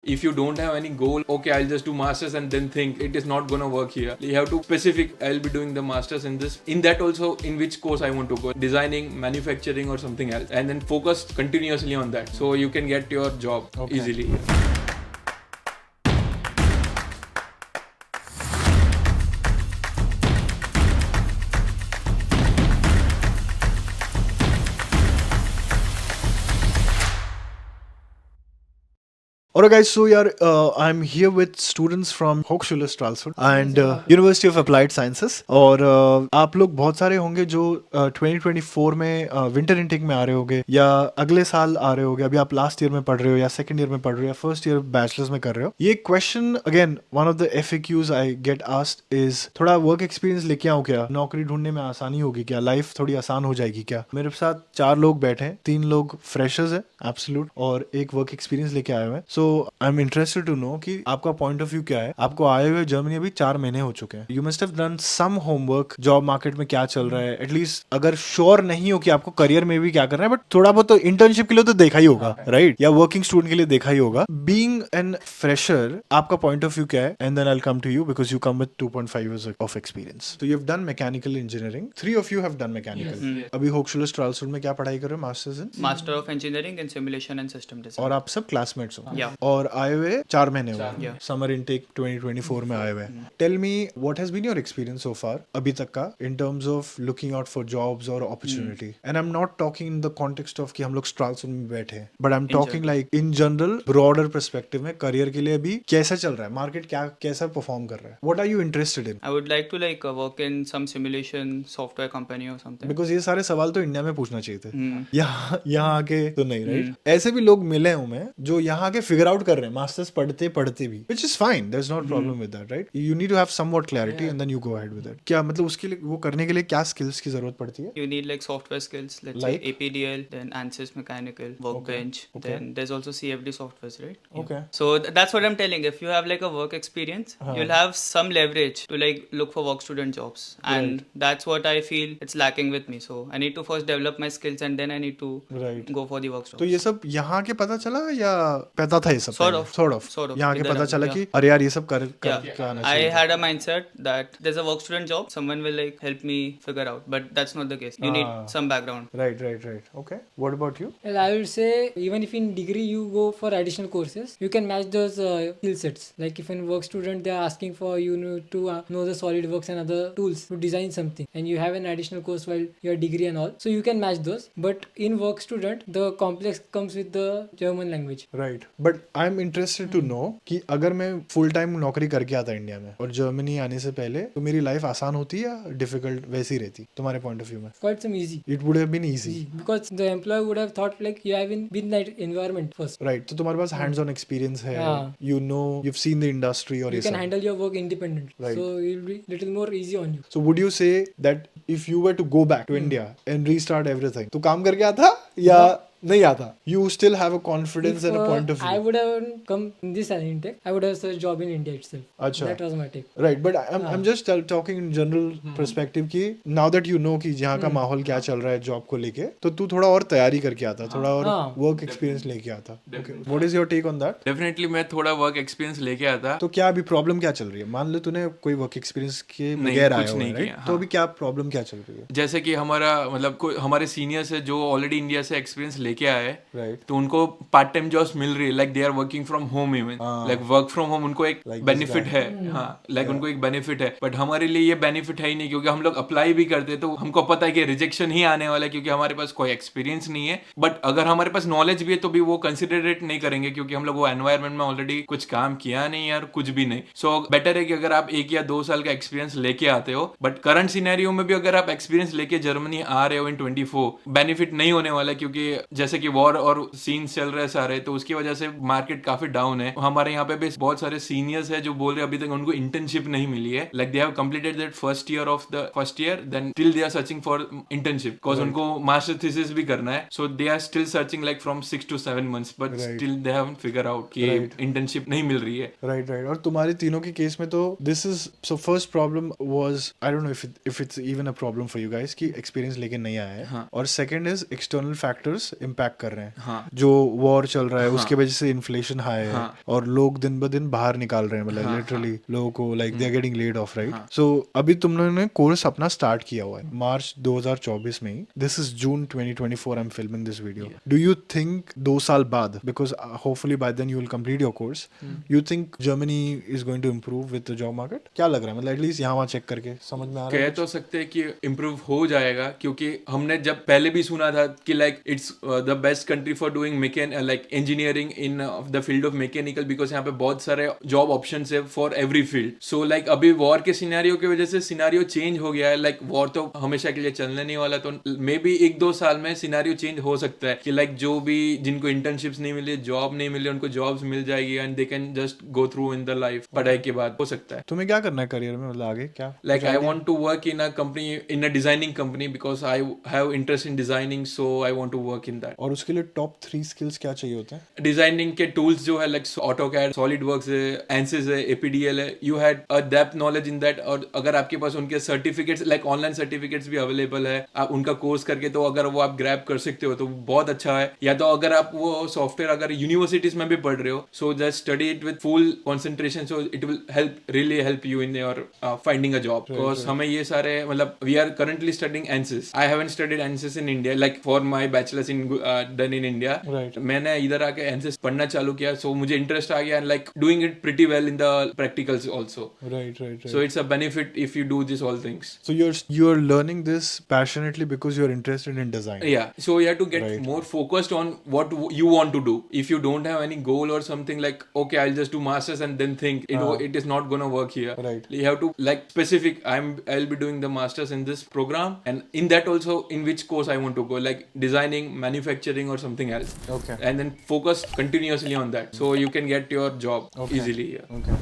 If you don't have any goal, okay, I'll just do masters and then think it is not gonna work here. You have to specific, I'll be doing the masters in this, in that also, in which course I want to go, designing, manufacturing or something else, and then focus continuously on that so you can get your job easily. Alright guys, so I'm here with students from Hochschule Stralsund and University of Applied Sciences और आप लोग बहुत सारे होंगे जो 2024 में winter intake में आ रहे होंगे या अगले साल आ रहे होंगे, अभी आप लास्ट ईयर में पढ़ रहे हो या सेकंड ईयर में पढ़ रहे हो या फर्स्ट ईयर बैचलर्स में कर रहे हो. ये question again one of the FAQs I get asked is थोड़ा वर्क एक्सपीरियंस लेके आओ क्या, नौकरी ढूंढने में आसानी होगी क्या, लाइफ थोड़ी आसान हो जाएगी क्या. मेरे साथ 4 लोग बैठे हैं, 3 लोग फ्रेशर्स हैं एब्सोल्यूट और एक वर्क एक्सपीरियंस लेके आए हुए हैं. So I am interested to know कि आपका पॉइंट ऑफ व्यू क्या है. आपको आए हुए जर्मनी अभी 4 महीने हो चुके हैं. You must have done some homework, job market में क्या चल रहा है, एटलीस्ट अगर श्योर नहीं हो कि आपको करियर में भी क्या करना है, बट थोड़ा बहुत तो इंटर्नशिप के लिए तो देखा ही होगा, राइट, या वर्किंग स्टूडेंट के लिए देखा ही होगा. बीइंग एन फ्रेशर, आपका पॉइंट ऑफ व्यू क्या है, and then I will come to you because you come with 2.5 years of experience. So you've done mechanical engineering. 3 of you have done mechanical. अभी होक्सुलर स्ट्रालसुंड में क्या पढ़ाई कर रहे हो, masters in master of engineering in simulation and system design. और आप सब क्लासमेट्स हो Yeah. और आए हुए 4 महीने हुए, Yeah. समर इनटेक 2024 में आए हुए. Tell me what has been your experience so far अभी तक का in terms of looking out for jobs और opportunity. And I am not talking in the context of कि हम लोग स्ट्रालसुंड में बैठे हैं, but I am talking like in general broader perspective में करियर के लिए अभी कैसा चल रहा है मार्केट, क्या कैसा परफॉर्म कर रहा है, what are you interested in. I would like to work in some simulation software company or something. Because ये सारे सवाल तो इंडिया में पूछना चाहिए थे, यहाँ आके तो नहीं, राइट. ऐसे भी लोग मिले हूँ मैं जो यहाँ आके फिगर आउट कर रहे हैं मास्टर्स पढ़ते पढ़ते भी, which is fine, there is not problem with that, right. You need to have somewhat clarity and then you go ahead with it. क्या मतलब उसके लिए वो करने के लिए क्या स्किल्स की जरूरत पड़ती है. You need software skills, let's Like? say APDL, then ANSYS Mechanical, Workbench, then there's also CFD softwares, right? Yeah. Okay. So that's what I'm telling. If you have a work experience, you'll have some leverage to look for work student jobs, and that's what I feel it's lacking with me. So I need to first develop my skills, and then I need to Right. go for the work jobs. तो ये सब यहाँ के पता चला या पता था ये सब Sort of. sort of यहाँ के इधर पता आ- चला yeah. कि अरे यार ये सब कर Yeah, आना I चाहिए. had a mindset that there's a work student job, someone will help me figure out, but that's not the case. You need some background. Right. Okay. What about you? Well, I will say even if in degree you go for additional courses, you can match those skill sets. Like if in work student they are asking for you to know the SolidWorks and other tools to design something, and you have an additional course while your degree and all, so you can match those. But in work student, the complex comes with the German language. Right, but I am interested to know कि अगर मैं full time नौकरी करके आता India में और Germany आने से पहले, तो मेरी लाइफ आसान होती या डिफिकल्ट वैसी रहती तुम्हारे पॉइंट ऑफ व्यू में. Quite some easy. It would have been easy, Because the employer would have thought you have been that environment first. Right. तो तुम्हारे पास हैंड्स ऑन एक्सपीरियंस है, हाँ. You know, you have seen the industry और You ये can सब. handle your work independently. Right. So it will be little more easy on you. So would you say that if you were to go back to India and restart everything, तो काम करके आता या नहीं आता? You still have a confidence and a point of I view. would have come in this intake, I would have searched job in India itself. अच्छा. That was my take. Right, but I'm just talking in general perspective कि now that you know कि यहाँ का माहौल क्या चल रहा है जॉब को लेके, तो तू थोड़ा और तैयारी करके आता, थोड़ा और वर्क एक्सपीरियंस लेके आता. Okay. What is your take on that? Definitely मैं थोड़ा वर्क एक्सपीरियंस लेके आता. तो क्या अभी प्रॉब्लम क्या चल रही है? मान लो तूने कोई वर्क एक्सपीरियंस के बगैर आया कुछ हुआ नहीं है, किया, right? तो अभी क्या प्रॉब्लम क्या चल रही है? जैसे कि हमारा मतलब हमारे सीनियर्स है जो ऑलरेडी इंडिया से एक्सपीरियंस लेके आए, Right. तो उनको पार्ट टाइम जॉब्स मिल रही है, like they are working from home even, like work from home उनको एक Like बेनिफिट है. हाँ, लाइक उनको एक बेनिफिट है, बट हमारे लिए ये बेनिफिट है ही नहीं, क्योंकि हम लोग अप्लाई भी करते तो हमको पता है कि रिजेक्शन ही आने वाला है, क्योंकि हमारे पास कोई एक्सपीरियंस नहीं है. बट अगर हमारे पास नॉलेज भी है तो भी वो कंसिडरेट नहीं करेंगे, क्योंकि हम लोग वो एनवायरमेंट में ऑलरेडी कुछ काम किया नहीं यार, कुछ भी नहीं. सो बेटर है कि अगर आप 1 या 2 साल का एक्सपीरियंस लेके आते हो, बट करंट सिनेरियो में भी अगर आप एक्सपीरियंस लेके जर्मनी आ रहे हो इन 24, बेनिफिट नहीं होने वाला, क्योंकि जैसे कि वॉर और सीन्स चल रहे सारे, तो उसकी वजह से मार्केट काफी डाउन है. हमारे यहाँ पे भी बहुत सारे सीनियर्स है जो बोल रहे हैं अभी तक उनको इंटर्नशिप नहीं मिली है, like they have completed that first year of the first year, then till they are searching for internship, because उनको मास्टर थीसिस भी करना है. So they are still searching like from 6 to 7 months, but still they haven't figure out कि internship नहीं मिल रही है. Right. और तुम्हारे तीनों के केस में तो this is so first problem was, I don't know if it's even a problem for you guys कि एक्सपीरियंस लेके नहीं आया है, और second is external factors impact कर रहे हैं. हाँ. जो वॉर चल रहा है उसके वजह से इन्फ्लेशन हाई है हाँ. और लोग दिन ब दिन बाहर निकाल रहे हैं, मतलब हाँ, लिटरली लोगों को like they are getting laid off, right? हाँ. सो अभी तुम लोगों ने कोर्स अपना स्टार्ट किया हुआ है मार्च 2024 में ही. This is June 2024 I am filming this video. Do you think 2 साल बाद, because hopefully by then you will complete your course, you think Germany is going to improve with the job market? क्या लग रहा है, मतलब at least यहाँ वहाँ check करके समझ में आ रहा कह है? तो सकते हैं कि इम्प्रूव हो जाएगा, क्योंकि हमने जब पहले भी सुना था कि like it's the best country for doing like engineering in the field of mechanical, because यहाँ पे बहुत सारे जॉब ऑप्शन है for every field. So like अभी वॉर के सिनेरियो की वजह से सिनेरियो चेंज हो गया है. लाइक वॉर तो हमेशा के लिए चलने नहीं वाला, तो मे बी 1-2 साल में सिनेरियो चेंज हो सकता है कि लाइक जो भी जिनको इंटर्नशिप्स नहीं मिली, जॉब नहीं मिली, उनको जॉब्स मिल जाएगी and they can just go through in the life. पढ़ाई के बाद हो सकता है. तुम्हें क्या करना है करियर में, मतलब आगे क्या? Like I want to work in a company, in a designing company, because I have interest in designing, so I want to work in that. और उसके लिए टॉप 3 स्किल्स क्या चाहिए होते हैं? डिजाइनिंग के टूल्स जो है लाइक AutoCAD, SolidWorks है, ANSYS है, APDL है, you had a depth knowledge in that. और अगर आपके पास उनके सर्टिफिकेट्स लाइक ऑनलाइन सर्टिफिकेट्स भी अवेलेबल है, आप उनका कोर्स करके तो अगर वो आप ग्रैब कर सकते हो तो बहुत अच्छा है. या तो अगर आप वो सॉफ्टवेयर अगर यूनिवर्सिटीज में भी पढ़ रहे हो, so just study it with full concentration, so it will really help you in your finding a job. Because हमें ये सारे मतलब we are currently studying ANSYS. I haven't studied ANSYS in India, like for my bachelors in done in India. Right. मैंने इधर आके ANSYS पढ़ना चालू किया, सो मुझे इंटरेस्ट आ गया, like doing it pretty well in the practicals also. Right. So it's a benefit if you do this all things. So you're learning this passionately because you're interested in design. Yeah, so you have to get Right. more focused on what you want to do. If you don't have any goal or something like, okay, I'll just do masters and then think it is not gonna work here. Right. You have to like specific. I'll be doing the masters in this program, and in that also in which course I want to go, like designing, manufacturing, or something else. Okay. And then focus continuously on that, so you can get your job Okay. easily here. Okay.